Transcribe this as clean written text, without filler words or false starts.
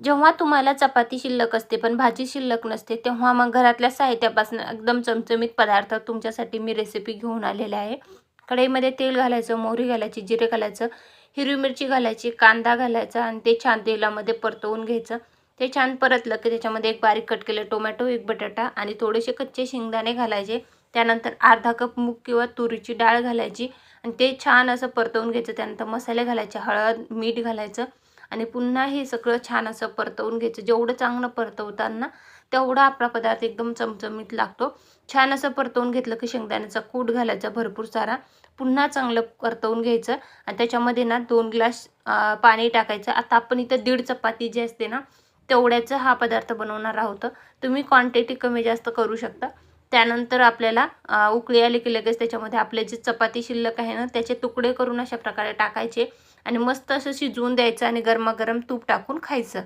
जेव्हा तुम्हाला चपाती शिल्लक असते पण भाजी शिल्लक नसते, तेव्हा मग घरातल्या साहित्यापासून एकदम चमचमीत पदार्थ तुमच्यासाठी मी रेसिपी घेऊन आलेले आहे. कढईमध्ये तेल घालायचं, मोहरी घालायची, जिरे घालायचं, हिरवी मिरची घालायची, कांदा घालायचा आणि ते छान तेलामध्ये परतवून घ्यायचं. ते छान परतलं की त्याच्यामध्ये एक बारीक कट केलेलं टोमॅटो, एक बटाटा आणि थोडेसे कच्चे शेंगदाणे घालायचे. त्यानंतर अर्धा कप मूग किंवा तुरीची डाळ घालायची आणि ते छान असं परतवून घ्यायचं. त्यानंतर मसाले घालायचे, हळद, मीठ घालायचं आणि पुन्हा हे सगळं छान असं परतवून घ्यायचं. जेवढं चांगलं परतवताल ना, तेवढा आपला पदार्थ एकदम चमचमीत लागतो. छान असं परतवून घेतलं की शेंगदाण्याचा कूट घालायचा भरपूर सारा. पुन्हा चांगलं परतवून घ्यायचं आणि त्याच्यामध्ये ना 2 ग्लास पाणी टाकायचं. आता आपण इथं 1.5 चपाती जी असते ना, तेवढ्याचा हा पदार्थ बनवणार आहोत. तुम्ही क्वांटिटी कमी जास्त करू शकता. त्यानंतर आपल्याला उकळी आली की लगेच त्याच्यामध्ये आपले जे चपाती शिल्लक आहे ना, त्याचे तुकडे करून अशा प्रकारे टाकायचे आणि मस्त असं शिजवून द्यायचं आणि गरमागरम तूप टाकून खायचं.